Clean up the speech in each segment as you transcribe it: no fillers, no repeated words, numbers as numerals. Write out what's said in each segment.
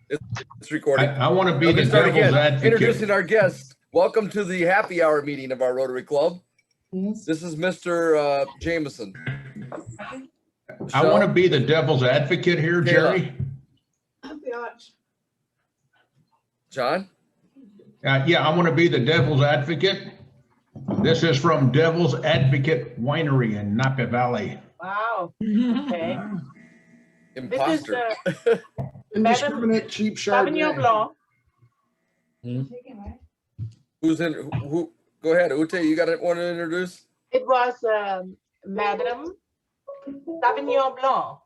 It's recording. I want to be Let me the start devil's again. advocate. Introducing our guest. Welcome to the happy hour meeting of our Rotary Club. Yes. This is Mr. Jameson. I want to Michelle? be the devil's advocate here, Jerry. John? Yeah, I want to be the devil's advocate. This is from Devil's Advocate Winery in Napa Valley. Wow, okay. Imposter. Indiscriminate cheap Sauvignon Chardonnay. Blanc. Who's in? Who? Go ahead, Ute. You got one to introduce? It was Madame Sauvignon Blanc.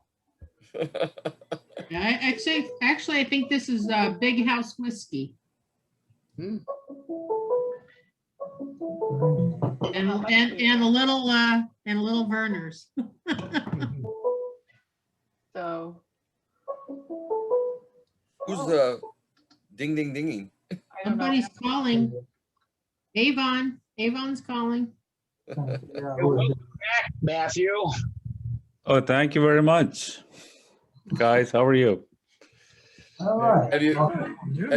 Actually, I think this is Big House whiskey. Hmm. And a little Verner's. So Who's ding ding dinging? I don't know. Somebody's calling. Avon's calling. Matthew. Oh, thank you very much. Guys, how are you? All right. Have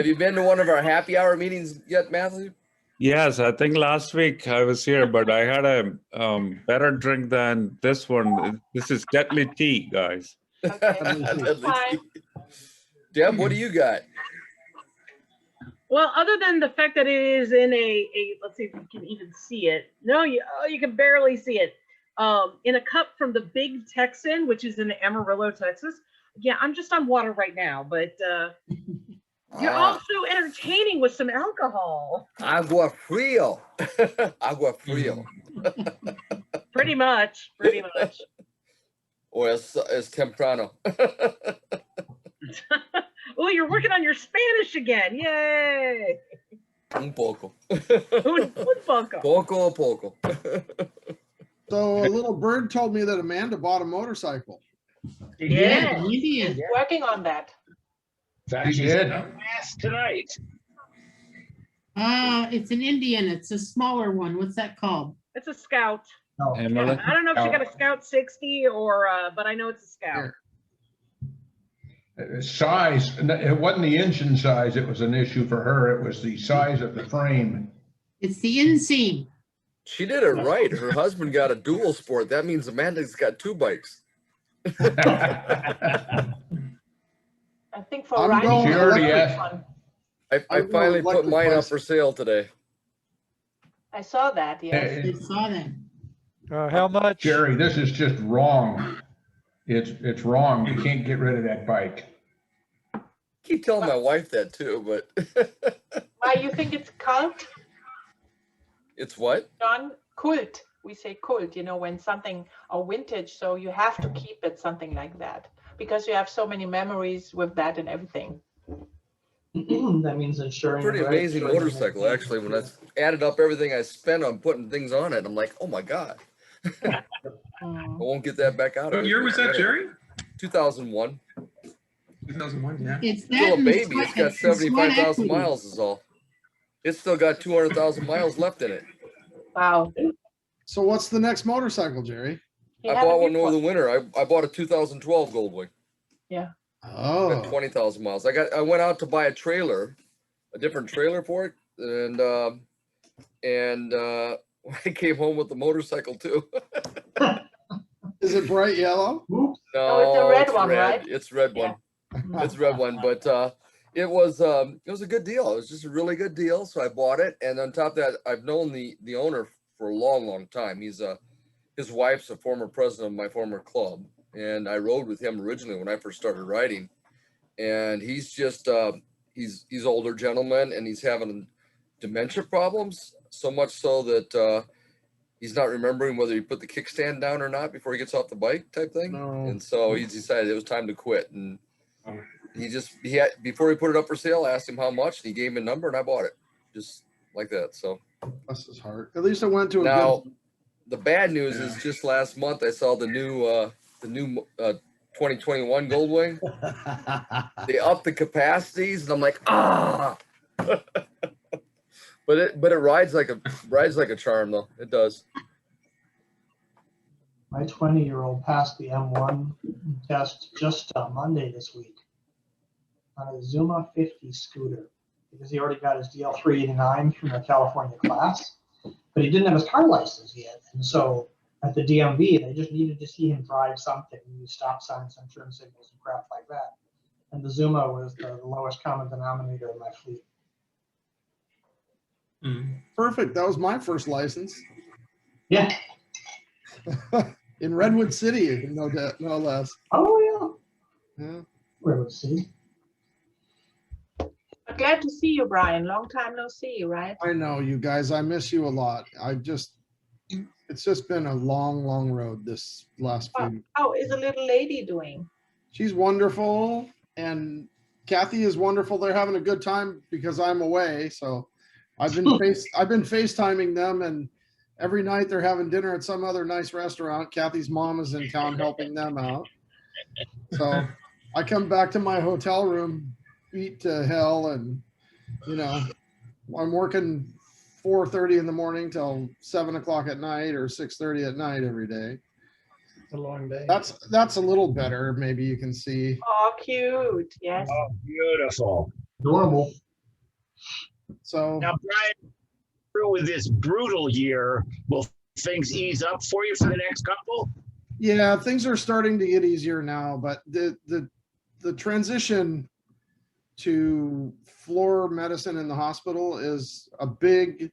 you been to one of our happy hour meetings yet, Matthew? Yes, I think last week I was here, but I had a better drink than this one. This is deadly tea, guys. Deadly Fine. tea. Deb, what do you got? Well, other than the fact that it is in a let's see if you can even see it. No, you can barely see it. In a cup from the Big Texan, which is in Amarillo, Texas. Yeah, I'm just on water right now, but you're also entertaining with some alcohol. Agua frio. Agua frio. Pretty much. Or es temprano. Oh, you're working on your Spanish again. Yay. Un poco. Un poco. Poco a poco. So a little bird told me that Amanda bought a motorcycle. Yeah. Indian. Working on that. In fact, You she's did? in Mass tonight. It's an Indian. It's a smaller one. What's that called? It's a Scout. Emily? I don't know if she got a Scout 60 or, but I know it's a Scout. Size, it wasn't the engine size, it was an issue for her. It was the size of the frame. It's the inseam. She did it right. Her husband got a dual sport. That means Amanda's got two bikes. I think for I'm Ryan. going She already electric asked. one. I I'm going finally put electric mine up bicycle. for sale today. I saw that, yes. I saw that. How much? Jerry, this is just wrong. It's wrong. You can't get rid of that bike. Keep telling my wife that too, but Why you think it's cult, it's what? John? Cult. We say cult, when something or vintage, so you have to keep it something like that because you have so many memories with that and everything. That means ensuring. Pretty the right amazing choice. motorcycle, actually. When I added up everything I spent on putting things on it, I'm like, oh my God, I won't get that back out. What year was that, Jerry? 2001. 2001, yeah. It's that Still a and the baby. It's sweat- got it's the sweat 75,000 equity. miles is all. It's still got 200,000 miles left in it. Wow. So what's the next motorcycle, Jerry? He I had a bought one big over the winter. I bought a 2012 Goldwing. Got Oh, 20,000 miles. I went out to buy a trailer, a different trailer for it, and I came home with the motorcycle too. is it bright yellow? No, it's a red one, right? It's red one. It's a red one, but it was a good deal. It was just a really good deal, so I bought it. And on top of that, I've known the owner for a long time. His wife's a former president of my former club, and I rode with him originally when I first started riding. And he's just he's older gentleman, and he's having dementia problems, so much so that he's not remembering whether he put the kickstand down or not before he gets off the bike, type thing. No. And so he decided it was time to quit. And he had, before he put it up for sale, I asked him how much, and he gave me a number, and I bought it, just like that. So Bless his heart. At least I went to a now good. the bad news is just last month I saw the new 2021 Goldwing. They upped the capacities, and I'm like, ah. But it rides like a charm though. It does. My 20-year-old passed the M1 test just Monday this week. on a Zuma 50 scooter because he already got his DL 389 from the California class, but he didn't have his car license yet. And so at the DMV, they just needed to see him drive something, use stop signs and turn signals and crap like that. And the Zuma was the lowest common denominator in my fleet. Perfect. That was my first license Yeah. in Redwood City, no less. Oh, Yeah. yeah. Redwood City. Glad to see you, Brian. Long time no see, right? I know, you guys. I miss you a lot. It's just been a long, long road this last few. How is the little lady doing? She's wonderful, and Kathy is wonderful. They're having a good time because I'm away. So I've been FaceTiming them, and every night they're having dinner at some other nice restaurant. Kathy's mom is in town helping them out. So I come back to my hotel room, beat to hell, and I'm working 4:30 in the morning till 7 o'clock at night or 6:30 at night every day. It's a long day. That's a little better. Maybe you can see. Oh, cute. Yes. Oh, beautiful. Adorable. So Now, Brian, through with this brutal year, will things ease up for you for the next couple? yeah, things are starting to get easier now, but the transition to floor medicine in the hospital is a big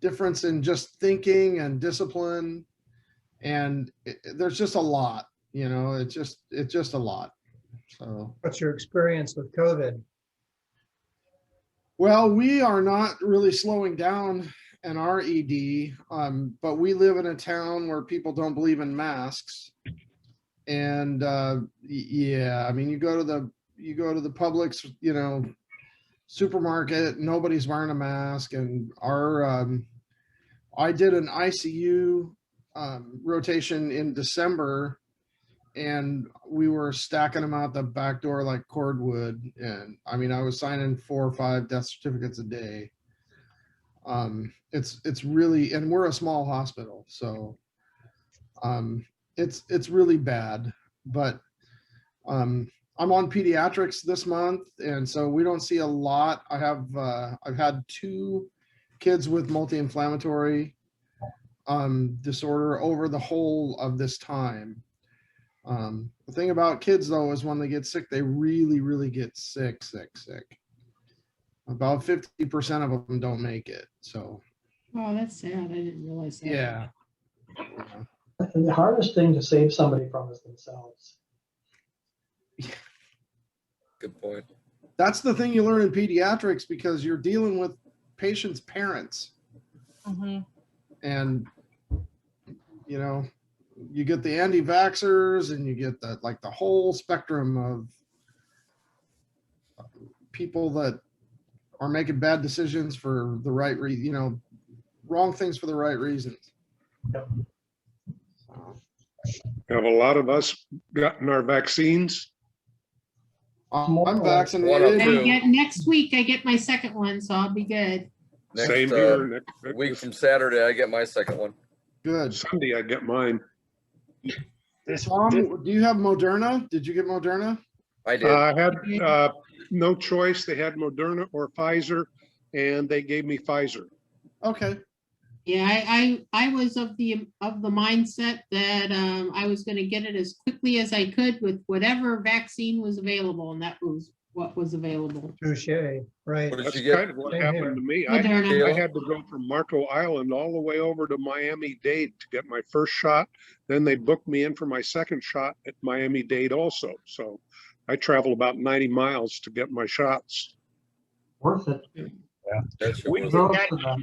difference in just thinking and discipline, and there's just a lot, it's just a lot. So What's your experience with COVID? well, we are not really slowing down in our ED, but we live in a town where people don't believe in masks, and yeah, I mean, you go to the Publix, supermarket, nobody's wearing a mask. And I did an ICU rotation in December, and we were stacking them out the back door like cordwood. And I mean, I was signing 4 or 5 death certificates a day. It's really, and we're a small hospital, so it's really bad. But I'm on pediatrics this month, and so we don't see a lot. I've had 2 kids with multi-inflammatory disorder over the whole of this time. The thing about kids, though, is when they get sick, they really, really get sick. About 50% of them don't make it. So. Oh, that's sad. I didn't realize that. Yeah. And the hardest thing to save somebody from is themselves. Good point. That's the thing you learn in pediatrics, because you're dealing with patients' parents. Mm-hmm. And you get the anti-vaxxers, and you get the whole spectrum of people that are making bad decisions for the right reason, wrong things for the right reasons. Yep. Have a lot of us gotten our vaccines? I'm vaccinated. Next week, I get my second one, so I'll be good. Next, Same here. week from Saturday, I get my second one. Good. Sunday, I get mine. Tom, do you have Moderna? Did you get Moderna? I did. I had no choice. They had Moderna or Pfizer, and they gave me Pfizer. Okay. Yeah, I was of the mindset that I was going to get it as quickly as I could with whatever vaccine was available, and that was what was available. Touche, right. What did That's you get? kind of what Same happened here. to me. Moderna. I had to go from Marco Island all the way over to Miami-Dade to get my first shot. Then they booked me in for my second shot at Miami-Dade also. So I travel about 90 miles to get my shots. Worth it. That shit We was- did that today, Tom,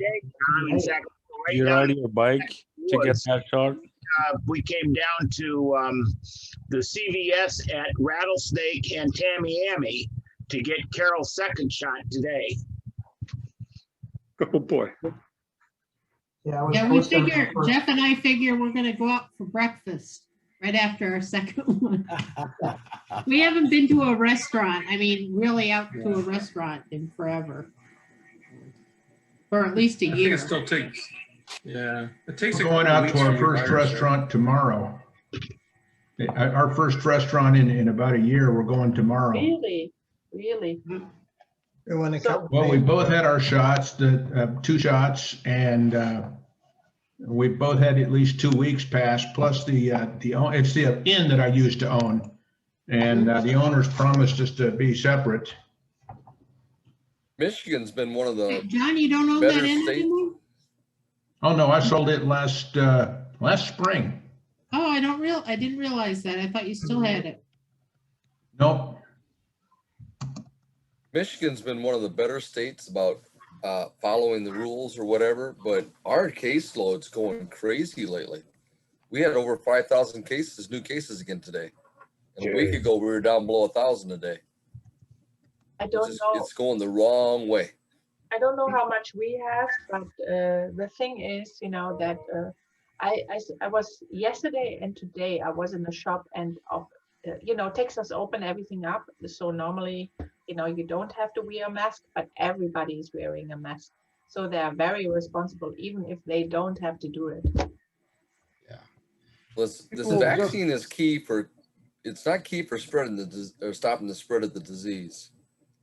in Sacramento. Right You now, ride your bike to get that shot? we came down to the CVS at Rattlesnake and Tamiami to get Carol's second shot today. Oh, boy. Yeah, Yeah, we figure, Jeff and I figure we're going to go out for breakfast right after our second one. We haven't been to a restaurant, really out to a restaurant in forever. For at least a I think year. it still takes, it takes. We're a going couple out weeks to for our your first virus, restaurant tomorrow. Our first restaurant in about a year. We're going tomorrow. Really? really. And when it So- comes. Well, we both had our shots, the 2 shots, and we both had at least 2 weeks passed, plus it's the inn that I used to own. And the owners promised us to be separate. Michigan's been one of the John, you don't own better that inn state- anymore? Oh, no, I sold it last spring. Oh, I didn't realize that. I thought you still had it. Nope. Michigan's been one of the better states about following the rules or whatever, but our caseload's going crazy lately. We had over 5,000 cases, new cases again today. And a week Jeez. ago, we were down below 1,000 a day. I don't know. It's going the wrong way. I don't know how much we have, but the thing is, that I was yesterday and today I was in the shop and Texas opened everything up. So normally, you don't have to wear a mask, but everybody is wearing a mask. So they are very responsible, even if they don't have to do it. This People vaccine is key for, it's not key for spreading or stopping the spread of the disease.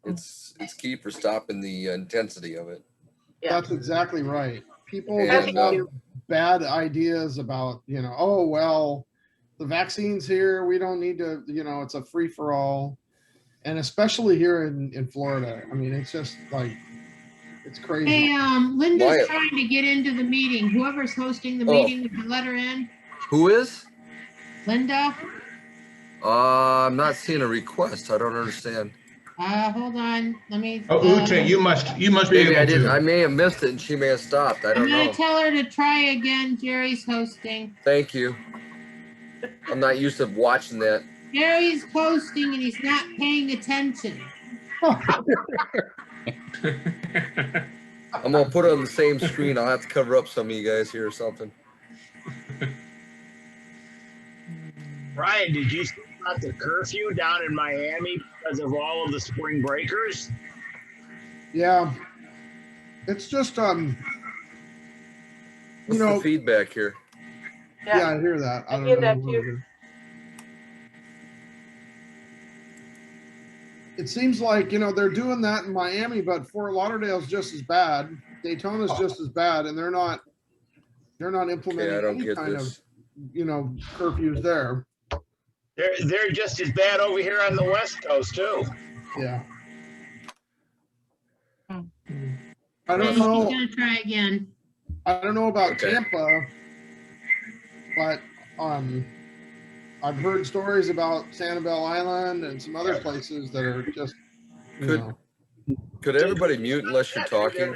It's key for stopping the intensity of it. Yeah. That's exactly right. People And, just have bad ideas about, oh, well, the vaccine's here. We don't need to, it's a free for all. And especially here in Florida. I mean, it's just like, it's crazy. Hey, Linda's Wyatt. trying to get into the meeting. Whoever's hosting the Oh. meeting, would you let her in? Who is? Linda? I'm not seeing a request. I don't understand. Hold on, let me. Oh, Ute, you must be Maybe I able didn't. I to. may have missed it and she may have stopped. I I'm don't gonna know. tell her to try again. Jerry's hosting. Thank you. I'm not used to watching that. Jerry's hosting and he's not paying attention. I'm gonna put it on the same screen. I'll have to cover up some of you guys here or something. Brian, did you see about the curfew down in Miami because of all of the spring breakers? Yeah. It's just, What's the feedback here? yeah, I hear that. I don't hear know that what too. it is. It seems like, they're doing that in Miami, but Fort Lauderdale's just as bad. Daytona's just as bad, and they're not implementing Okay, I don't any get kind of, this. curfews there. They're just as bad over here on the West Coast too. Yeah. Hmm. I don't She's know. gonna try again. I don't know about Okay. Tampa, but I've heard stories about Sanibel Island and some other places that are just, Could could everybody mute unless you're talking?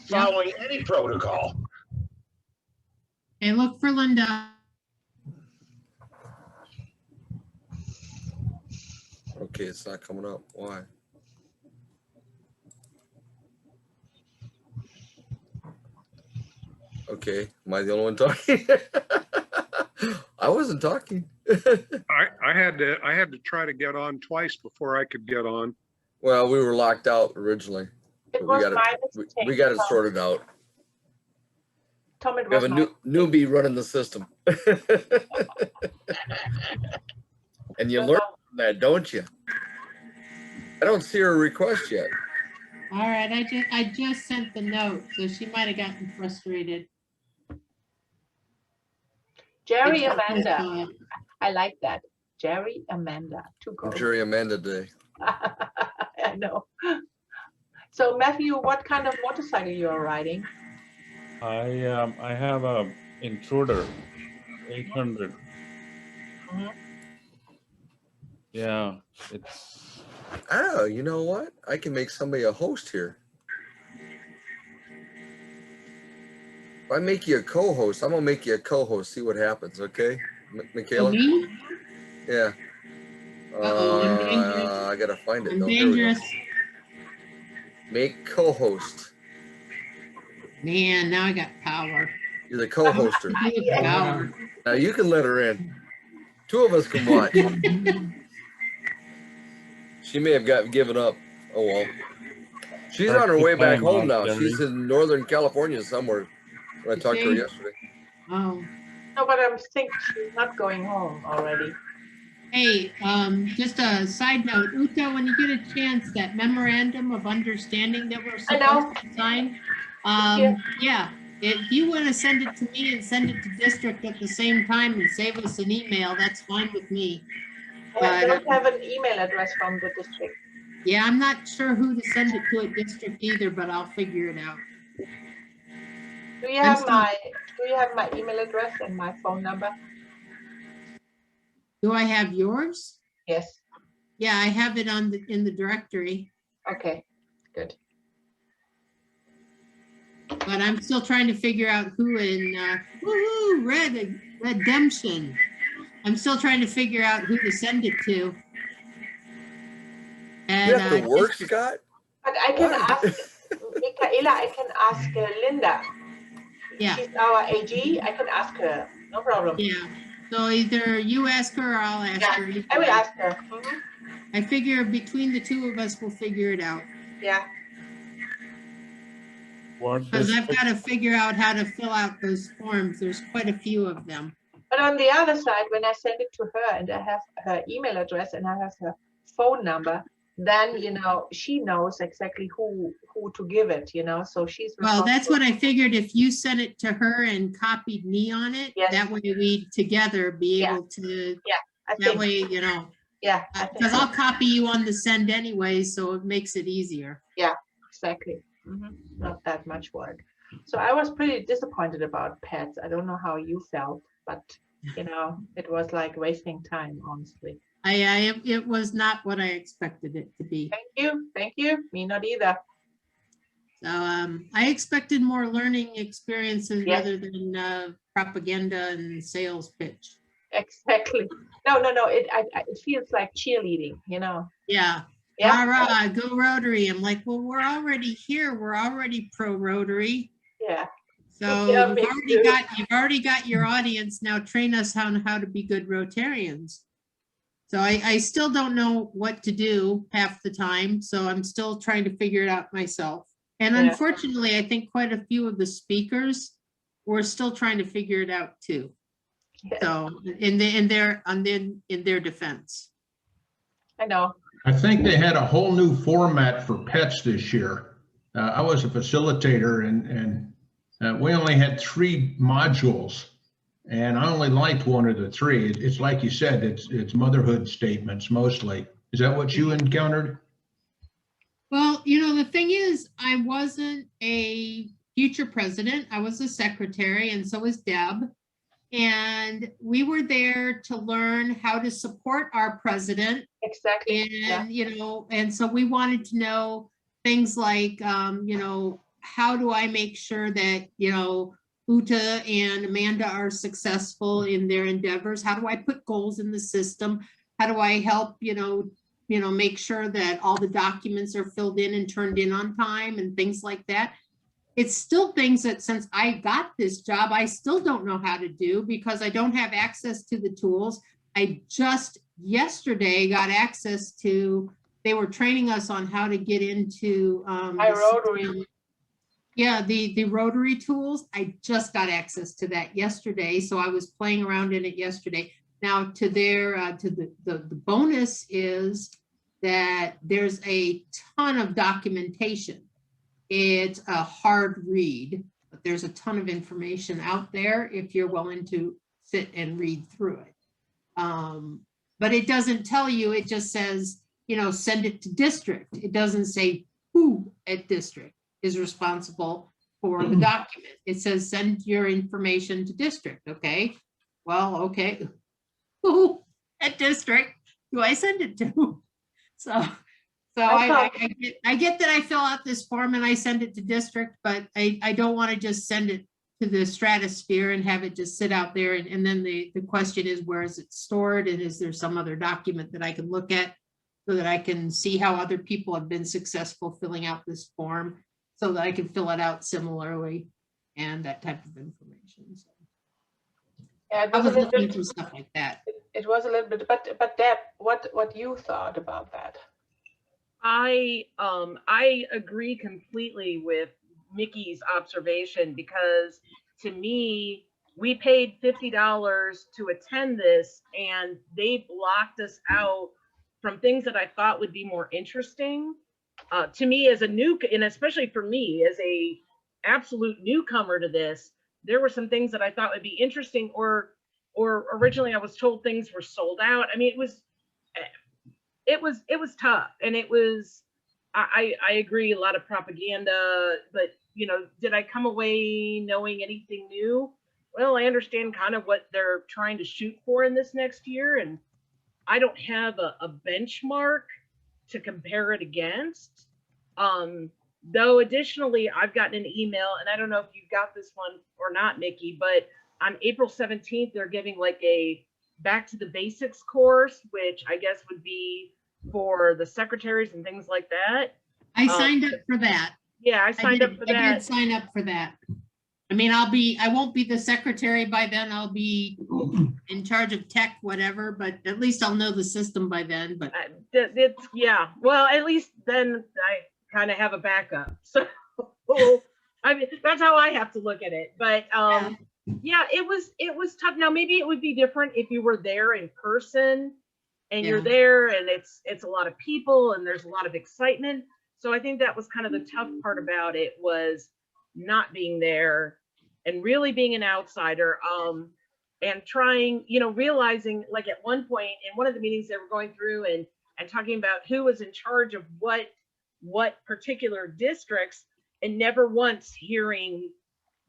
Following any protocol. Okay, look for Linda. Okay, it's not coming up. Why? Okay, am I the only one talking? I wasn't talking. I had to try to get on twice before I could get on. Well, we were locked out originally. It but was we got my it. mistake. We got it Tom. sorted out. Tom, it We have was a my newbie running the system. And you learn from that, don't you? I don't see her request yet. All right, I just sent the note, so she might have gotten frustrated. Jerry It's- Amanda. I like that. Jerry Amanda. Two girls. Jerry Amanda Day. I know. So Matthew, what kind of motorcycle you are riding? I have a Intruder 800. Mhm. Yeah, it's Oh, you know what? I can make somebody a host here. If I make you a co-host, I'm gonna make you a co-host. See what happens, okay, For Michaela? me, Yeah. Uh-oh, I'm dangerous. I gotta find it. I'm though. Here we go. dangerous. Make co-host. Man, now I got power. You're the co-hoster. I get power. Now you can let her in. Two of us can watch. She may have given up. Oh well. She's on her way back home now. She's in Northern California somewhere. When I talked to her Okay. yesterday. Oh, No, but I'm thinking she's not going home already. Hey, just a side note, Uta, when you get a chance, that memorandum of understanding that we're I know. supposed to sign, Yeah. yeah, if you want to send it to me and send it to district at the same time and save us an email, that's fine with me. I But, don't have an email address from the district. yeah, I'm not sure who to send it to at district either, but I'll figure it out. Do you I'm have still- my email address and my phone number? Do I have yours? Yes. Yeah, I have it on in the directory, Okay, good. but I'm still trying to figure out who in, woohoo, redemption. I'm still trying to figure out who to send it to. You And, have to work, Scott? But I can What? ask Michaela, I can ask Linda. Yeah. She's our AG. I can ask her. No problem. yeah, so either you ask her or I'll ask Yeah, her. either I will way. ask her. Mhm. I figure between the two of us, we'll figure it out. Yeah. Because I've got to figure out how to fill out those forms. There's quite a few of them. But on the other side, when I send it to her and I have her email address and I have her phone number, then she knows exactly who to give it. So she's Well, that's responsible. what I figured. If you sent it to her and copied me on it, Yes. that way we together be Yeah. able to, I that think. way, Yeah. I think because so. I'll copy you on the send anyway, so it makes it easier. Exactly. Not that much work. So I was pretty disappointed about pets. I don't know how you felt, but it was like wasting time, honestly. It was not what I expected it to be. Thank you. Me not either. So I expected more learning experiences Yes. rather than propaganda and sales pitch. Exactly. No. It feels like cheerleading. Yeah. Yeah. Rah, rah, go Rotary. I'm like, well, we're already here. We're already pro Rotary. Yeah. So Yeah, you've me already too. got your audience. Now train us on how to be good Rotarians. So I still don't know what to do half the time. So I'm still trying to figure it out myself. And Yeah. unfortunately, I think quite a few of the speakers were still trying to figure it out too. Yes. So in their defense. I know. I think they had a whole new format for pets this year. I was a facilitator and we only had 3 modules and I only liked one of the 3. It's like you said, it's motherhood statements mostly. Is that what you encountered? Well, the thing is, I wasn't a future president. I was a secretary, and so was Deb. And we were there to learn how to support our president. Exactly. And, and so we wanted to know things like, how do I make sure that, Uta and Amanda are successful in their endeavors? How do I put goals in the system? How do I help, make sure that all the documents are filled in and turned in on time and things like that. It's still things that since I got this job, I still don't know how to do because I don't have access to the tools. I just yesterday got access to, they were training us on how to get into iRotary. Yeah, the Rotary tools. I just got access to that yesterday. So I was playing around in it yesterday. Now to the bonus is that there's a ton of documentation. It's a hard read, but there's a ton of information out there if you're willing to sit and read through it. But it doesn't tell you, it just says, send it to district. It doesn't say who at district is responsible for the document. It says send your information to district. Okay, well, okay. Who at district do I send it to? So I get that I fill out this form and I send it to district, but I don't want to just send it to the stratosphere and have it just sit out there. And then the question is, where is it stored? And is there some other document that I can look at so that I can see how other people have been successful filling out this form so that I can fill it out similarly and that type of information. So Yeah, it I was a was little looking bit. for stuff like that. It was a little bit, but Deb, what you thought about that? I agree completely with Mickey's observation because to me, we paid $50 to attend this, and they blocked us out from things that I thought would be more interesting. To me as a new, and especially for me as a absolute newcomer to this, there were some things that I thought would be interesting, or originally I was told things were sold out. I mean, it was tough, and it was, I agree, a lot of propaganda, but you know, did I come away knowing anything new? Well, I understand kind of what they're trying to shoot for in this next year, and I don't have a benchmark to compare it against. Though additionally, I've gotten an email, and I don't know if you got this one or not, Nikki, but on April 17th, they're giving like a back to the basics course, which I guess would be for the secretaries and things like that. I signed up for that. Yeah, I signed up for I that. did sign up for that. I mean, I won't be the secretary by then. I'll be in charge of tech, whatever, but at least I'll know the system by then, but. It's, yeah, well, at least then I kind of have a backup. So, I mean, that's how I have to look at it. But yeah, it was tough. Now, maybe it would be different if you were there in person and you're there and it's a lot of people and there's a lot of excitement. So I think that was kind of the tough part about it, was not being there and really being an outsider, and trying, you know, realizing, like at one point in one of the meetings they were going through and talking about who was in charge of what particular districts, and never once hearing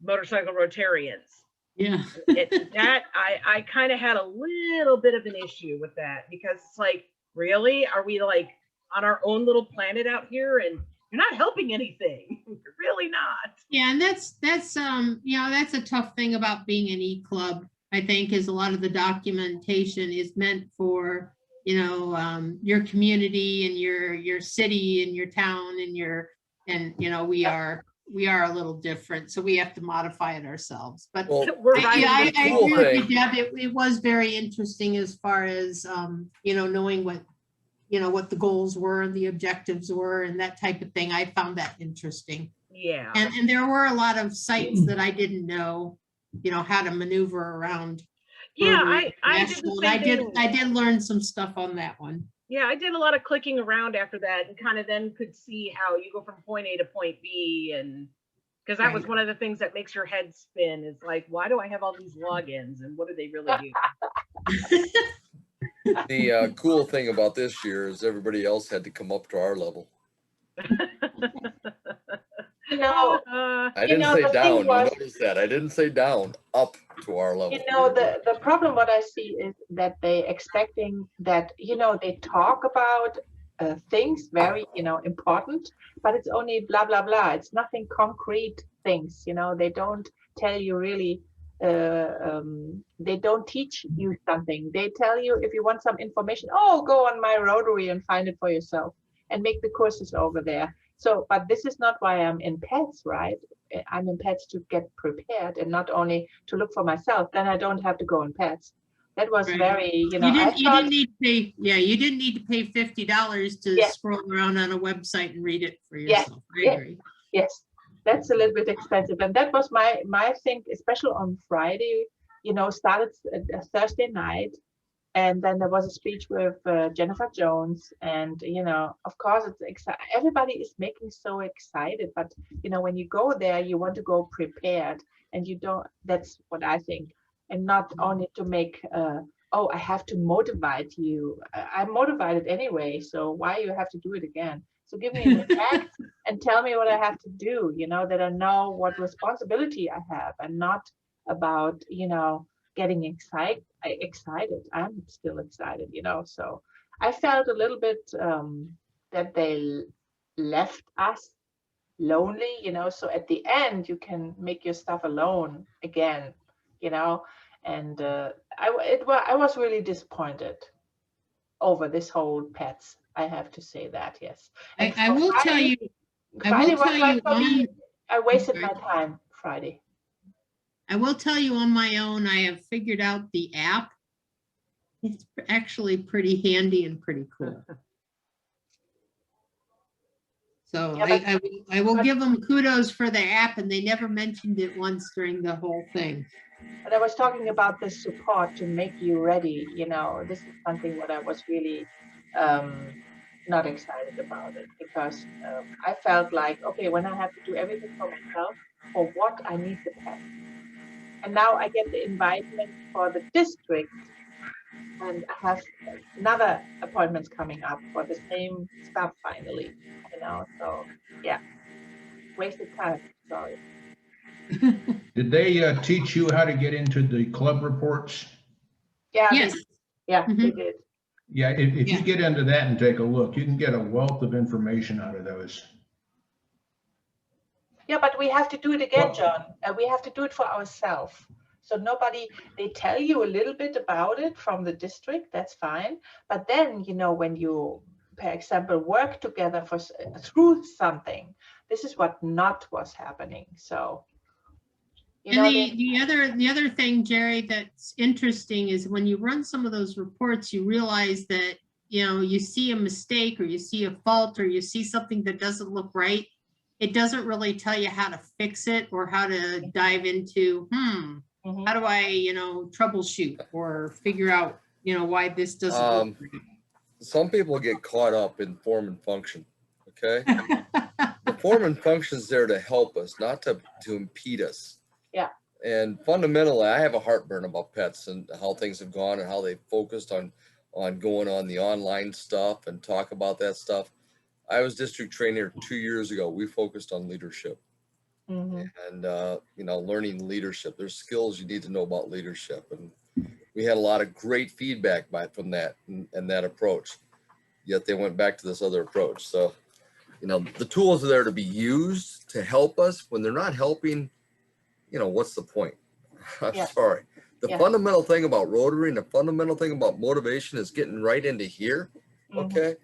motorcycle Rotarians. Yeah. That I kind of had a little bit of an issue with that, because it's like, really, are we like on our own little planet out here, and you're not helping anything? You're really not. Yeah, and that's you know, that's a tough thing about being an e-club, I think, is a lot of the documentation is meant for, you know, your community and your city and your town and you know, we are a little different, so we have to modify it ourselves. But Well, I cool agree with thing- you, Deb. It was very interesting as far as you know, knowing what, you know, what the goals were and the objectives were and that type of thing. I found that interesting. Yeah. And there were a lot of sites that I didn't know, you know, how to maneuver around. Yeah, Rotary I did the National, same and thing. I did learn some stuff on that one. Yeah, I did a lot of clicking around after that, and kind of then could see how you go from point A to point B, and because that was Right. one of the things that makes your head spin, is like, why do I have all these logins and what do they really do? The cool thing about this year is everybody else had to come up to our level. You know, I didn't know, say the thing down. You was- notice that. I didn't say down, up to our level. you know, the problem what I see is that they expecting that, you know, they talk about things very, you know, important, but it's only blah blah blah. It's nothing concrete things, you know. They don't tell you really. They don't teach you something. They tell you, if you want some information, oh, go on my Rotary and find it for yourself and make the courses over there. So, but this is not why I'm in PETS, right? I'm in PETS to get prepared and not only to look for myself. Then I don't have to go in PETS. That was Right. very, you know, You I didn't thought, need to pay, yeah, you didn't need to pay $50 to Yeah. scroll around on a website and read it for Yeah. yourself. I Yeah. agree. yes, that's a little bit expensive. And that was my thing, especially on Friday, you know, started Thursday night. And then there was a speech with Jennifer Jones, and you know, of course, it's exciting. Everybody is making so excited, but you know, when you go there, you want to go prepared, and you don't. That's what I think, and not only to make. Oh, I have to motivate you. I'm motivated anyway, so why you have to do it again? So give me an act and tell me what I have to do. You know, that I know what responsibility I have, and not about, you know, getting excited. I'm still excited, you know. So I felt a little bit that they left us lonely, you know. So at the end, you can make your stuff alone again, you know. And I was really disappointed over this whole PETS. I have to say that, yes. And I for will tell Friday- you, Friday was like, you for me, I wasted sorry. my time Friday. I will tell you on my own, I have figured out the app. It's actually pretty handy and pretty cool. So Yeah, but- I will but- give them kudos for the app, and they never mentioned it once during the whole thing. But I was talking about the support to make you ready. This is something what I was really not excited about it, because I felt like, okay, when I have to do everything for myself, for what I need the pet. And now I get the invitement for the district, and I have another appointments coming up for the same stuff finally. So yeah, wasted time. Sorry. Did they teach you how to get into the club reports? Yeah. Yes. They Mhm. did. Yeah, if you Yeah. get into that and take a look, you can get a wealth of information out of those. Yeah, but we have to do it again, Well- John. We have to do it for ourselves. So they tell you a little bit about it from the district, that's fine. But then, when you, for example, work together through something, this is what not was happening. So, And the other thing, Jerry, that's interesting is when you run some of those reports, you realize that, you see a mistake or you see a fault or you see something that doesn't look right. It doesn't really tell you how to fix it or how to dive into, Mhm. how do I, troubleshoot or figure out, why this doesn't work. Some people get caught up in form and function. Okay. The form and function is there to help us, not to impede us. Yeah. And fundamentally, I have a heartburn about pets and how things have gone and how they focused on going on the online stuff and talk about that stuff. I was district trainer 2 years ago. We focused on leadership Mhm. and, learning leadership. There's skills you need to know about leadership. And we had a lot of great feedback from that and that approach. Yet they went back to this other approach. So, the tools are there to be used to help us. When they're not helping, what's the point? I'm Yeah. sorry. The Yeah. fundamental thing about Rotary and the fundamental thing about motivation is getting right into here. Mhm. Okay.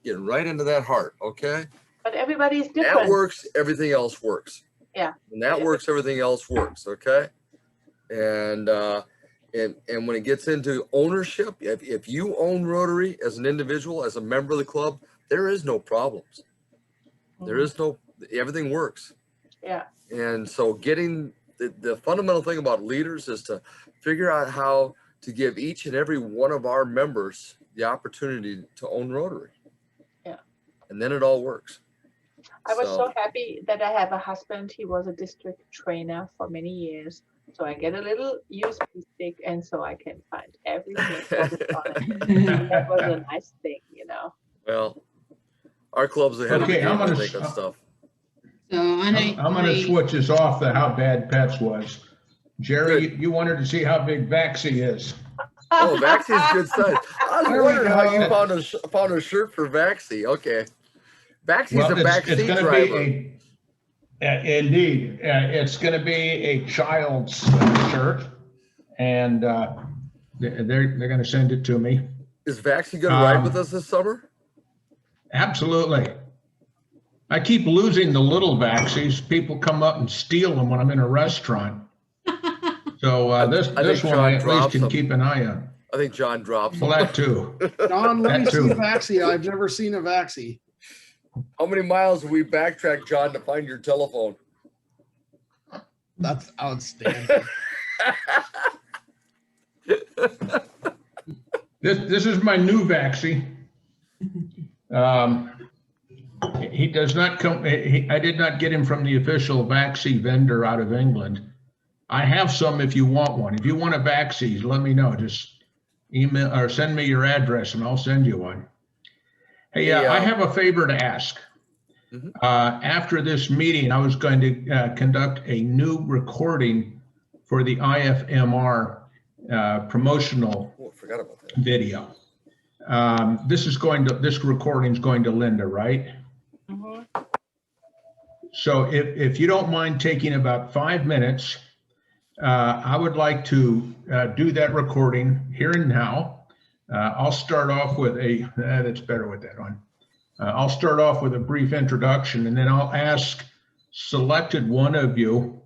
Getting right into that heart. Okay. But everybody is That different. works. Everything else works. Yeah. When that works, everything else works. Okay. And when it gets into ownership, if you own Rotary as an individual, as a member of the club, there is no problems. There is everything works. Yeah. And so getting the fundamental thing about leaders is to figure out how to give each and every one of our members the opportunity to own Rotary. Yeah. And then it all works. I was so happy that I have a husband. He was a district trainer for many years. So I get a little USB stick, and so I can find everything what is on it. That was a nice thing. Well, our club's ahead of the Okay, game, I'm I gonna think, on stuff. So I'm gonna switch this off to how bad pets was. Jerry, you wanted to see how big Vaxie is. Oh, Vaxie's good size. I was There we wondering how you go. found a shirt for Vaxie. Okay. Vaxie's Well, a backseat gonna driver. Indeed, it's gonna be a child's shirt, and they're gonna send it to me. Is Vaxie going to ride with us this summer? Absolutely. I keep losing the little Vaxies. People come up and steal them when I'm in a restaurant. So this think one John I at least drops can them. keep an eye on. I think John drops Well, them. that too. John, let me That see too. Vaxie. I've never seen a Vaxie. How many miles have we backtracked, John, to find your telephone? That's outstanding. This is my new Vaxie. He does not come, I did not get him from the official Vaxie vendor out of England. I have some if you want one. If you want a Vaxie, let me know. Just email or send me your address and I'll send you one. Hey, I have a favor to ask. Mhm. After this meeting, I was going to conduct a new recording for the IFMR promotional Oh, I forgot about that. video. This recording's going to Linda, right? Mhm. So if you don't mind taking about 5 minutes, I would like to do that recording here and now. I'll start off with that's better with that on. I'll start off with a brief introduction and then I'll ask selected one of you,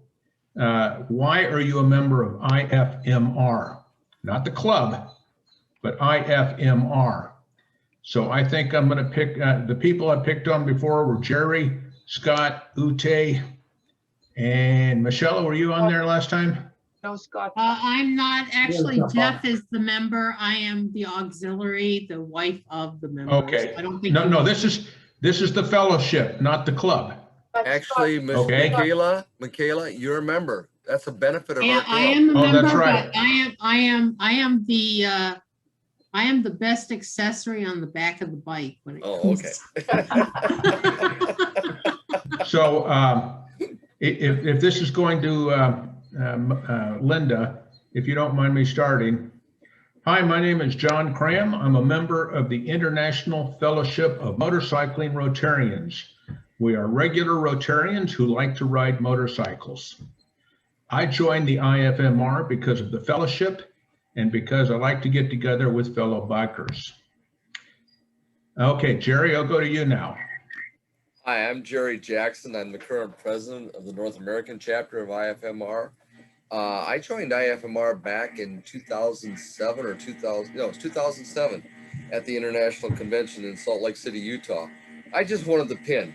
why are you a member of IFMR? Not the club, but IFMR. So I think I'm going to pick, the people I picked on before were Jerry, Scott, Ute, and Michelle, were you on there last time? No, Scott. I'm not, actually, jump Jeff on. is the member. I am the auxiliary, the wife of the member. Okay. I don't think. No, no, this is the fellowship, not the club. But Actually, Scott, Miss Okay. Michaela, you're a member. That's a benefit of our I club. am a Oh, that's member, right. but I am the best accessory on the back of the bike when it Oh, comes. okay. So if this is going to Linda, if you don't mind me starting. Hi, my name is John Cram. I'm a member of the International Fellowship of Motorcycling Rotarians. We are regular Rotarians who like to ride motorcycles. I joined the IFMR because of the fellowship and because I like to get together with fellow bikers. Okay, Jerry, I'll go to you now. Hi, I'm Jerry Jackson. I'm the current president of the North American chapter of IFMR. I joined IFMR back in 2007 or 2000. No, it was 2007 at the International Convention in Salt Lake City, Utah. I just wanted the pin.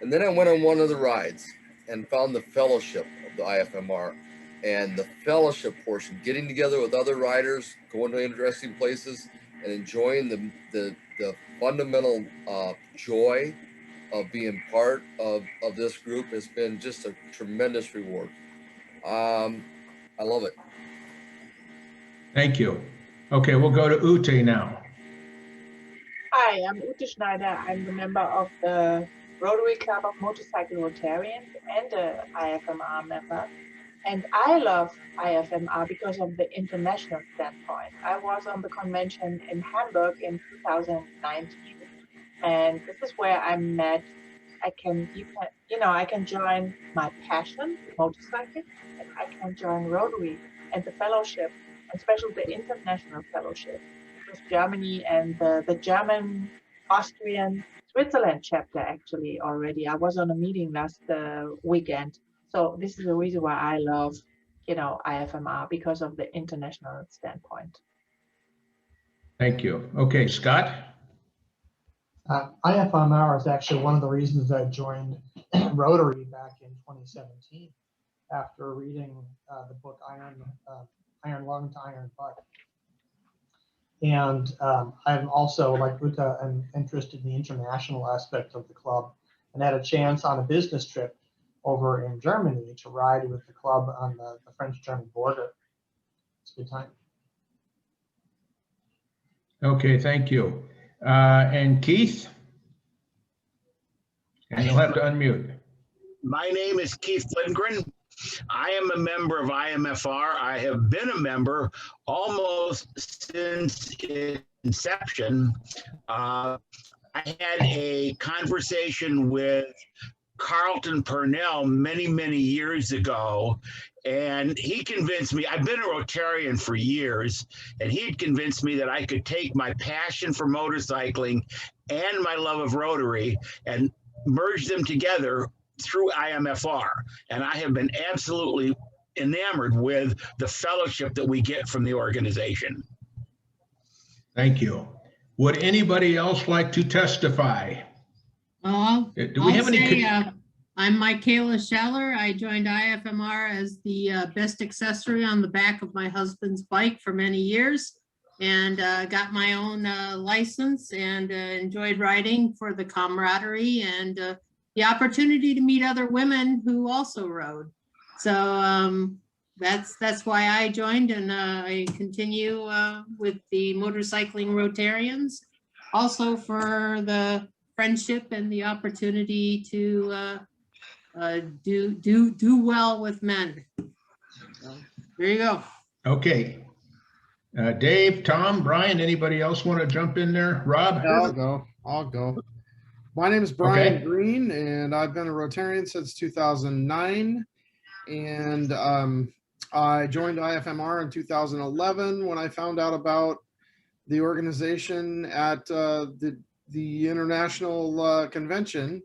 And then I went on one of the rides and found the fellowship of the IFMR and the fellowship portion, getting together with other riders, going to interesting places and enjoying the fundamental joy of being part of this group has been just a tremendous reward. I love it. Thank you. Okay, we'll go to Ute now. Hi, I'm Ute Schneider. I'm the member of the Rotary Club of Motorcycle Rotarians and the IFMR member. And I love IFMR because of the international standpoint. I was on the convention in Hamburg in 2019, and this is where I met. I can join my passion, motorcycling, and I can join Rotary and the fellowship, and especially the international fellowship with Germany and the German, Austrian, Switzerland chapter actually already. I was on a meeting last weekend. So this is the reason why I love, IFMR because of the international standpoint. Thank you. Okay, Scott? IFMR is actually one of the reasons I joined Rotary back in 2017 after reading the book Iron Lung to Iron Butt. And I'm also, like Uta, I'm interested in the international aspect of the club and had a chance on a business trip over in Germany to ride with the club on the French-German border. It's a good time. Okay, thank you. And Keith? And you'll have to unmute. My name is Keith Lindgren. I am a member of IMFR. I have been a member almost since inception. I had a conversation with Carlton Purnell many, many years ago, and he convinced me, I've been a Rotarian for years, and he'd convinced me that I could take my passion for motorcycling and my love of Rotary and merge them together through IMFR. And I have been absolutely enamored with the fellowship that we get from the organization. Thank you. Would anybody else like to testify? Oh, Do we have any? I'm Michaela Scheller. I joined IFMR as the best accessory on the back of my husband's bike for many years, and got my own license and enjoyed riding for the camaraderie and the opportunity to meet other women who also rode. So that's why I joined, and I continue with the Motorcycling Rotarians, also for the friendship and the opportunity to do well with men. So, there you go. Okay. Dave, Tom, Brian, anybody else want to jump in there? Rob? Yeah, I'll go. My name is Brian Okay. Green, and I've been a Rotarian since 2009. And I joined IFMR in 2011 when I found out about the organization at the international convention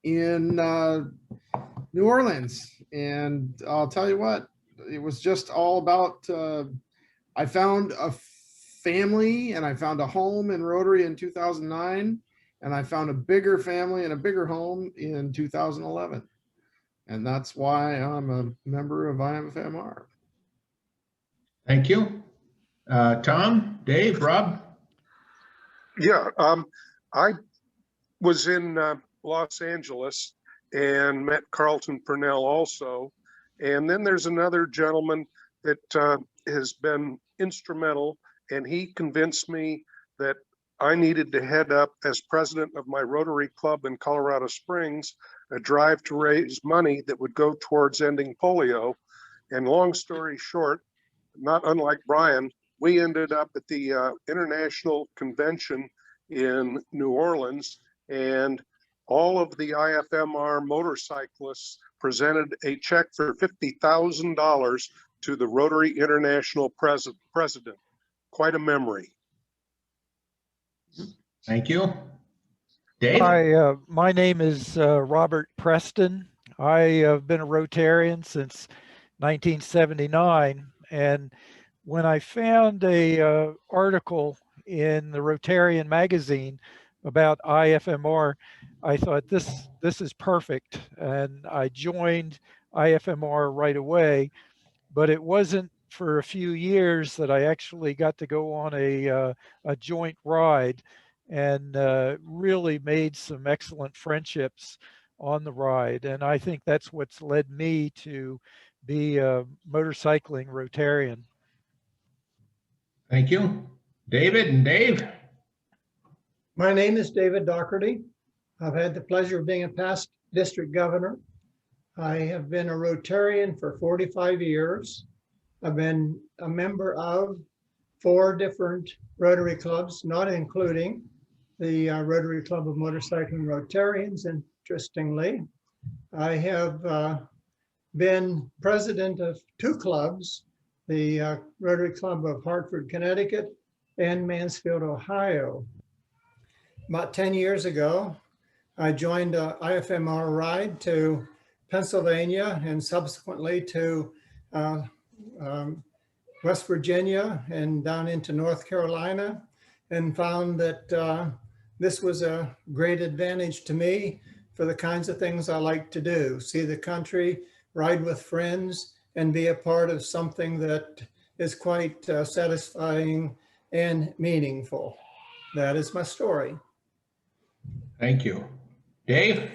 in New Orleans. And I'll tell you what, it was just all about, I found a family and I found a home in Rotary in 2009. And I found a bigger family and a bigger home in 2011. And that's why I'm a member of IFMR. Thank you. Tom, Dave, Rob? Yeah, I was in Los Angeles and met Carlton Purnell also. And then there's another gentleman that has been instrumental, and he convinced me that I needed to head up as president of my Rotary Club in Colorado Springs, a drive to raise money that would go towards ending polio. And long story short, not unlike Brian, we ended up at the International Convention in New Orleans, and all of the IFMR motorcyclists presented a check for $50,000 to the Rotary International president. Quite a memory. Thank you. Dave? Hi, my name is Robert Preston. I have been a Rotarian since 1979, and when I found a article in the Rotarian magazine about IFMR, I thought this is perfect, and I joined IFMR right away. But it wasn't for a few years that I actually got to go on a joint ride, and really made some excellent friendships on the ride. And I think that's what's led me to be a motorcycling Rotarian. Thank you. David and Dave? My name is David Doherty. I've had the pleasure of being a past district governor. I have been a Rotarian for 45 years. I've been a member of 4 different Rotary clubs, not including the Rotary Club of Motorcycling Rotarians, interestingly. I have been president of 2 clubs, the Rotary Club of Hartford, Connecticut, and Mansfield, Ohio. About 10 years ago, I joined a IFMR ride to Pennsylvania and subsequently to West Virginia and down into North Carolina, and found that this was a great advantage to me for the kinds of things I like to do: see the country, ride with friends, and be a part of something that is quite satisfying and meaningful. That is my story. Thank you. Dave?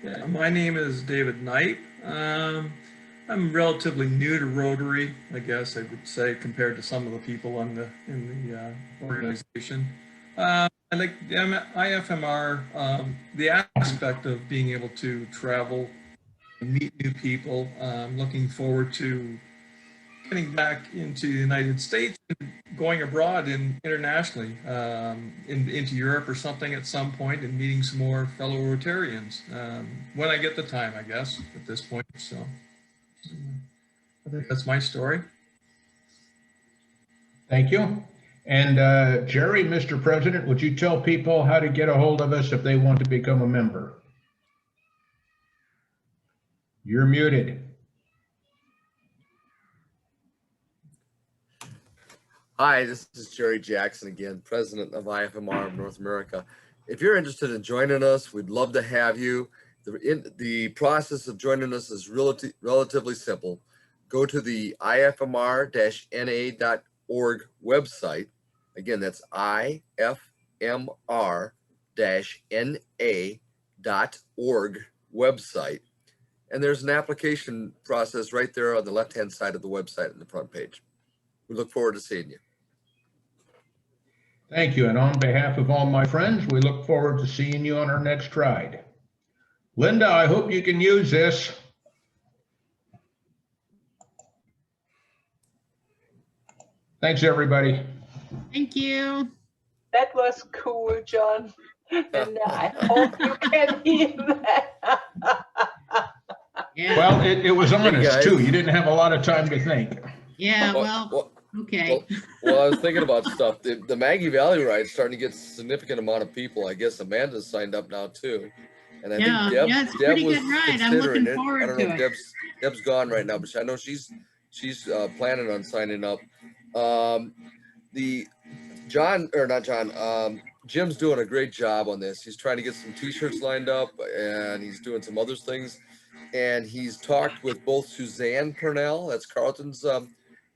Yeah, my name is David Knight. I'm relatively new to Rotary, I guess I would say, compared to some of the people in the organization. I like the IFMR, the aspect of being able to travel and meet new people. I'm looking forward to getting back into the United States and going abroad and internationally, into Europe or something at some point, and meeting some more fellow Rotarians when I get the time, I guess, at this point. So I think that's my story. Thank you. And Jerry, Mr. President, would you tell people how to get a hold of us if they want to become a member? You're muted. Hi, this is Jerry Jackson again, president of IFMR of North America. If you're interested in joining us, we'd love to have you. The process of joining us is relatively simple. Go to the ifmr-na.org website. Again, that's ifmr-na.org website. And there's an application process right there on the left-hand side of the website on the front page. We look forward to seeing you. Thank you. And on behalf of all my friends, we look forward to seeing you on our next ride. Linda, I hope you can use this. Thanks, everybody. Thank you. That was cool, John. And I hope you can hear that. Yeah. Well, it was honest guys. too. You didn't have a lot of time to think. Yeah, well, okay. Well, I was thinking about stuff. The Maggie Valley ride is starting to get a significant amount of people. I guess Amanda's signed up now too. And I Yeah, think yeah, it's a Deb pretty was good ride. I'm considering looking it. forward I don't to know if it. Deb's gone right now, but I know she's planning on signing up. the John, or not John, Jim's doing a great job on this. He's trying to get some t-shirts lined up, and he's doing some other things. And he's talked with both Suzanne Purnell, that's Carlton's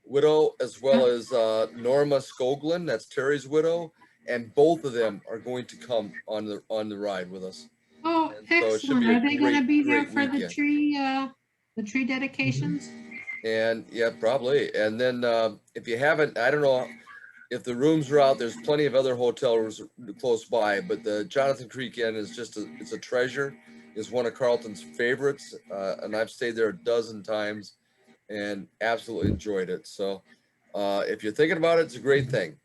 widow, as well as Norma Skoglund, that's Terry's widow, and both of them are going to come on the ride with us. Oh, And so it should excellent. be a Are they gonna great, be there great for weekend. the tree dedications? And yeah, probably. And then if you haven't, I don't know if the rooms are out, there's plenty of other hotel rooms close by, but the Jonathan Creek Inn is just it's a treasure. It's one of Carlton's favorites, and I've stayed there a dozen times and absolutely enjoyed it. So if you're thinking about it, it's a great thing.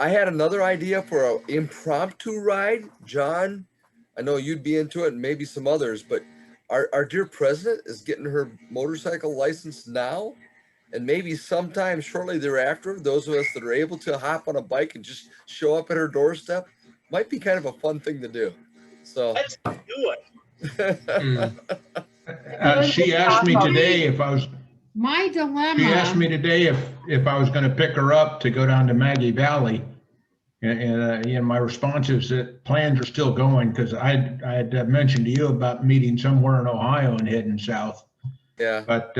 I had another idea for an impromptu ride. John, I know you'd be into it, and maybe some others, but our dear president is getting her motorcycle license now. And maybe sometime shortly thereafter, those of us that are able to hop on a bike and just show up at her doorstep might be kind of a fun thing to do. So Let's do it. She asked me today if I was, My dilemma. she asked me today if I was going to pick her up to go down to Maggie Valley. And my response is that plans are still going, because I had mentioned to you about meeting somewhere in Ohio and heading south. yeah, But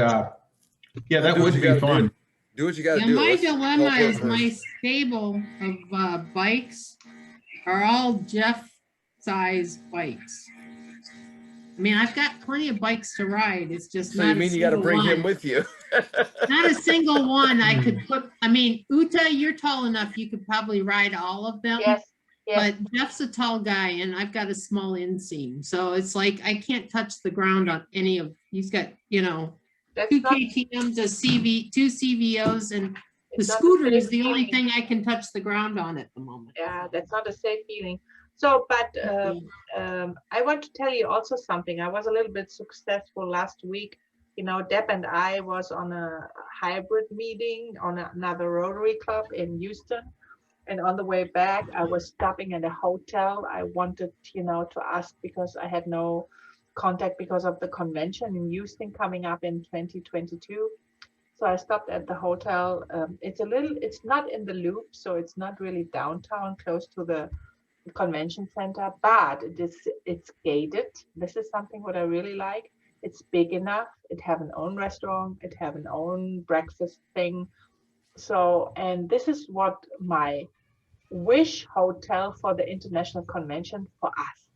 yeah, that Do what would you be gotta fun. do what you got to Yeah, do. my Let's dilemma help her is first. my stable of bikes are all Jeff size bikes. I mean, I've got plenty of bikes to ride. It's just So not you a mean you got to single bring him one. with you? Not a single one I could put. I mean, Uta, you're tall enough. You could probably ride all of them. Yes, yes. But Jeff's a tall guy and I've got a small inseam. So it's like, I can't touch the ground on any of, he's got, you know, That's two not, KTMs, two CVOs, and the it's not scooter the is same the only feeling. thing I can touch the ground on at the moment. Yeah, that's not a safe feeling. So, but I want to tell you also something. I was a little bit successful last week. You know, Deb and I was on a hybrid meeting on another Rotary Club in Houston. And on the way back, I was stopping at a hotel. I wanted, you know, to ask because I had no contact because of the convention in Houston coming up in 2022. So I stopped at the hotel. It's not in the loop, so it's not really downtown close to the convention center, but it's gated. This is something what I really like. It's big enough. It have an own restaurant. It have an own breakfast thing. So, and this is what my wish hotel for the international convention for us.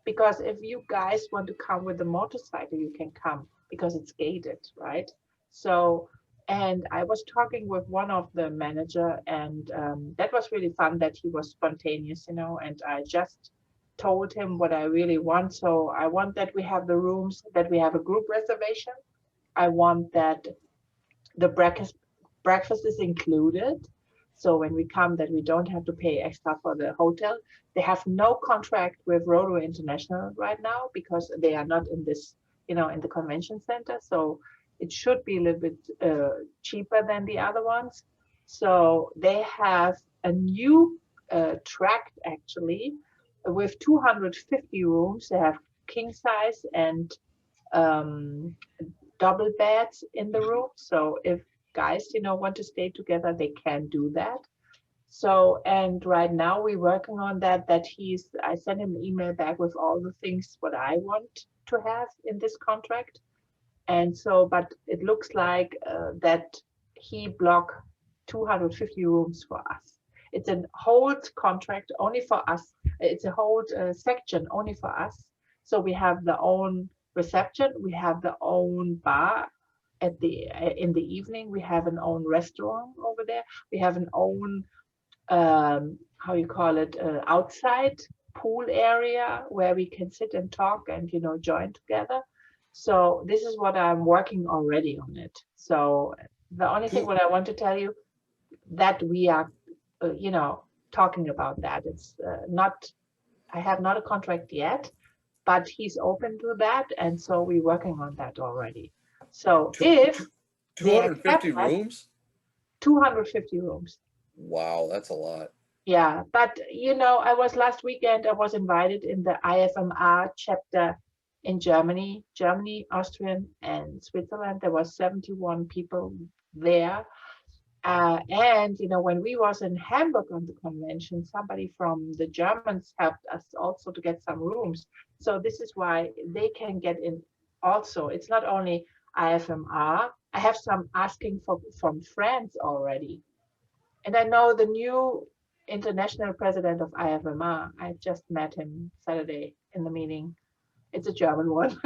Because if you guys want to come with a motorcycle, you can come because it's gated, right? So, and I was talking with one of the manager, and that was really fun that he was spontaneous, you know, and I just told him what I really want. So I want that we have the rooms, that we have a group reservation. I want that the breakfast is included. So when we come, that we don't have to pay extra for the hotel. They have no contract with Rotary International right now because they are not in this, you know, in the convention center. So it should be a little bit cheaper than the other ones. So they have a new tract actually with 250 rooms. They have king size and double beds in the room. So if guys, you know, want to stay together, they can do that. So, and right now we're working on that, I sent him an email back with all the things what I want to have in this contract. And so, but it looks like that he blocked 250 rooms for us. It's a whole contract only for us. It's a whole section only for us. So we have the own reception, we have the own bar in the evening, we have an own restaurant over there. We have an own, how you call it, outside pool area where we can sit and talk and, you know, join together. So this is what I'm working already on it. So the only thing what I want to tell you that we are, you know, talking about that. It's not, I have not a contract yet, but he's open to that. And so we're working on that already. So if 250 rooms? 250 rooms. Wow, that's a lot. Yeah, but you know, last weekend, I was invited in the IFMR chapter in Germany, Austria, and Switzerland. There was 71 people there. And when we was in Hamburg on the convention, somebody from the Germans helped us also to get some rooms. So this is why they can get in also. It's not only IFMR. I have some asking from France already. And I know the new international president of IFMR. I just met him Saturday in the meeting. It's a German one.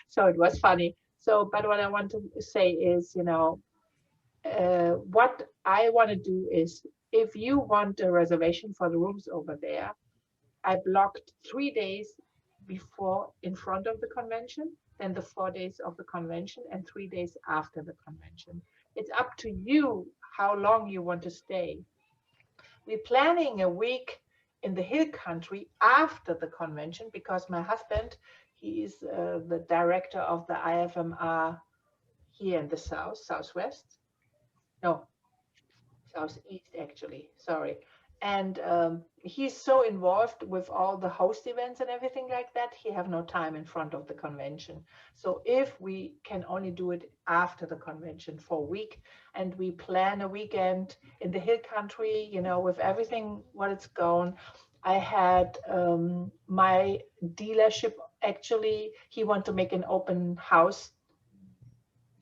So it was funny. So, but what I want to say is, what I want to do is, if you want a reservation for the rooms over there, I blocked 3 days before in front of the convention, then the 4 days of the convention, and 3 days after the convention. It's up to you how long you want to stay. We're planning a week in the hill country after the convention, because my husband, he is the director of the IFMR here in the southwest. No, southeast actually, sorry. And he's so involved with all the host events and everything like that, he have no time in front of the convention. So if we can only do it after the convention for a week, and we plan a weekend in the hill country, with everything what it's going. I had my dealership, actually, he want to make an open house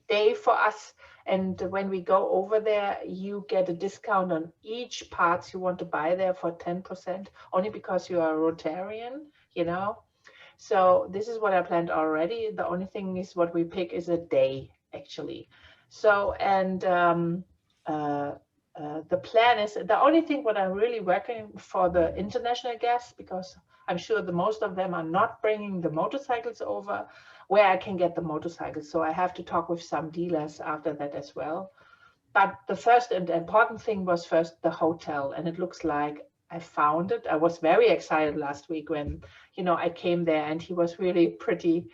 day for us. And when we go over there, you get a discount on each parts you want to buy there for 10%, only because you are a Rotarian, So this is what I planned already. The only thing is what we pick is a day, actually. So, and the plan is, the only thing what I'm really working for the international guests, because I'm sure the most of them are not bringing the motorcycles over, where I can get the motorcycles. So I have to talk with some dealers after that as well. But the first and important thing was first the hotel, and it looks like I found it. I was very excited last week when, I came there, and he was really pretty,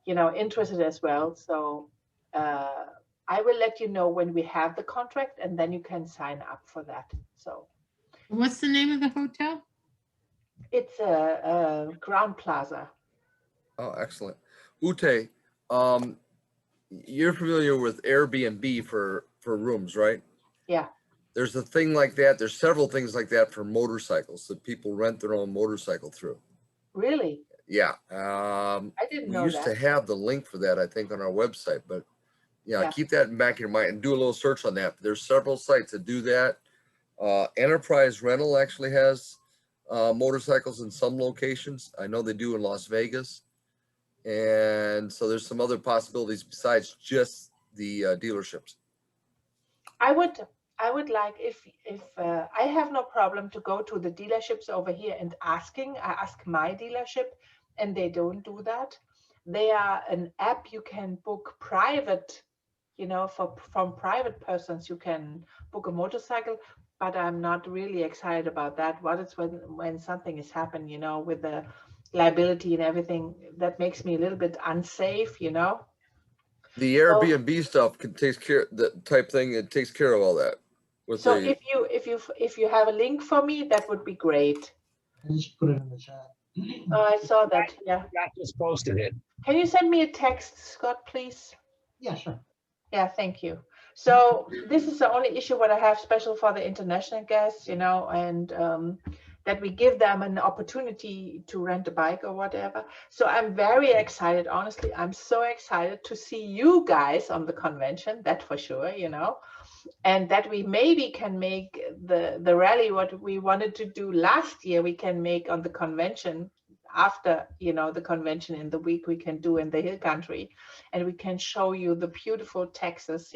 interested as well. So I will let you know when we have the contract, and then you can sign up for that. So What's the name of the hotel? it's a Ground Plaza. Oh, excellent. Ute, you're familiar with Airbnb for rooms, right? Yeah. There's a thing like that. There's several things like that for motorcycles that people rent their own motorcycle through. Really? Yeah. I didn't We know used to that. have the link for that, I think, on our website, but yeah, keep that in the back of your mind and do a little search on that. There's several sites that do that. Enterprise Rental actually has motorcycles in some locations. I know they do in Las Vegas. And so there's some other possibilities besides just the dealerships. I would like, if I have no problem to go to the dealerships over here and I ask my dealership, and they don't do that. They are an app you can book private, from private persons, you can book a motorcycle, but I'm not really excited about that. What is when something has happened, with the liability and everything, that makes me a little bit unsafe, The Airbnb stuff takes care, that type thing, it takes care of all that. So if you have a link for me, that would be great. I just put it in the chat. Oh, I saw that. Yeah. I just posted it. Can you send me a text, Scott, please? Yeah, sure. Yeah, thank you. So this is the only issue what I have special for the international guests, and that we give them an opportunity to rent a bike or whatever. So I'm very excited. Honestly, I'm so excited to see you guys on the convention, that for sure, and that we maybe can make the rally what we wanted to do last year, we can make on the convention after, the convention in the week we can do in the hill country, and we can show you the beautiful Texas,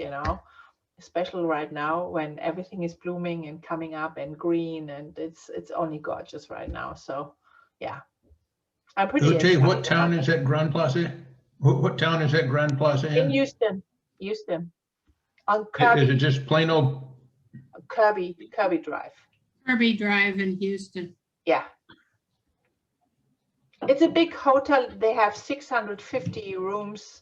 especially right now when everything is blooming and coming up and green, and it's only gorgeous right now. So yeah, I'm pretty Ute, what excited town about is that. that Grand Plaza? What town is that Grand Plaza In in? Houston, on Is Kirby it just plain old? Drive. Kirby Drive in Houston. Yeah. It's a big hotel. They have 650 rooms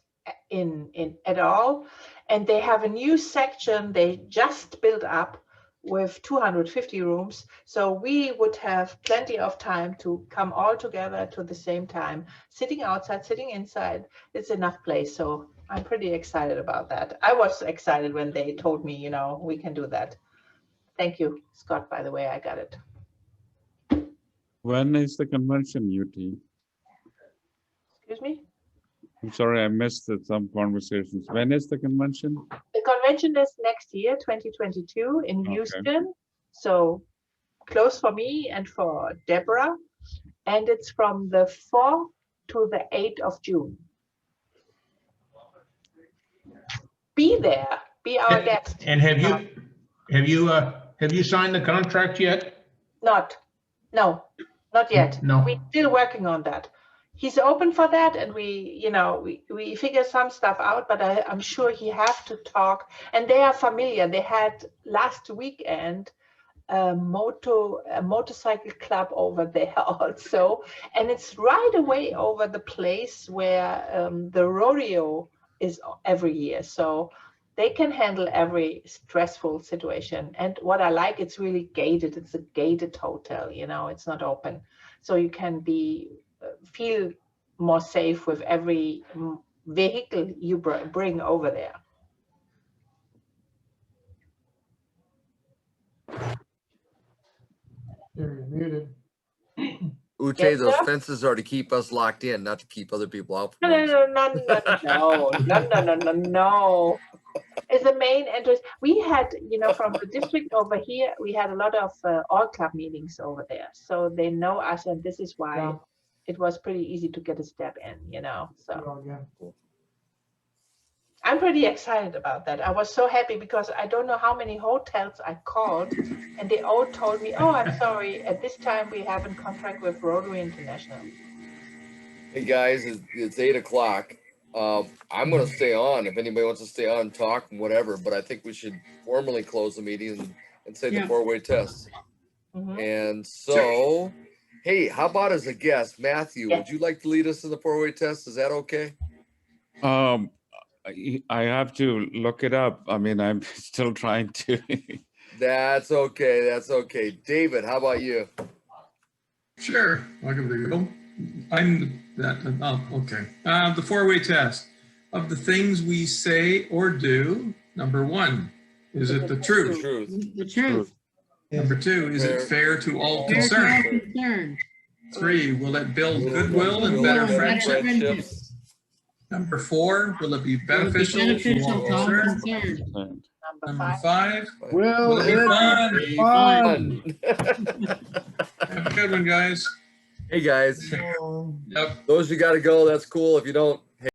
in all, and they have a new section they just built up with 250 rooms. So we would have plenty of time to come all together to the same time, sitting outside, sitting inside. It's enough place. So I'm pretty excited about that. I was excited when they told me, you know, we can do that. Thank you, Scott, by the way, I got it. When is the convention, UT? Excuse me? I'm sorry, I missed some conversations. When is the convention? The convention is next year, 2022 in Okay. Houston. So close for me and for Deborah. And it's from the 4th to the 8th of June. Be there, be our guest. And have you signed the contract yet? No, not yet. No. We're still working on that. He's open for that, and we figure some stuff out, but I'm sure he have to talk. And they are familiar. They had last weekend a motorcycle club over there also, and it's right away over the place where the rodeo is every year. So they can handle every stressful situation. And what I like, it's really gated. It's a gated hotel, you know, it's not open. So you can feel more safe with every vehicle you bring over there. You're muted. Ute, Yes, those sir? fences are to keep us locked in, not to keep other people out. No. It's the main entrance. We had, you know, from the district over here, we had a lot of all club meetings over there. So they know us, and this is why Yeah. it was pretty easy to get a step in, you know. So Oh, yeah. I'm pretty excited about that. I was so happy because I don't know how many hotels I called, and they all told me, oh, I'm sorry, at this time we have a contract with Rotary International. Hey guys, it's 8 o'clock. I'm gonna stay on if anybody wants to stay on and talk and whatever, but I think we should formally close the meeting and say the Yeah. 4-way test. Mhm. And so, hey, how about as a guest, Matthew, Yeah. would you like to lead us in the 4-way test? Is that okay? I have to look it up. I mean, I'm still trying to. That's okay. That's okay. David, how about you? Sure, I'll give it a go. Okay. The 4-way test. Of the things we say or do, number 1, is it the truth? Truth. The truth. Number 2, is it fair to all Fair to all concerned? concerned. 3, will it build goodwill and better Better friendship? friendships. Number 4, will it be Will it be beneficial to beneficial all to all concerned? concerned. Number 5, Will will it be fun? Be fun? Have a good one, guys. Hey guys, Yep. those who gotta go, that's cool. If you don't,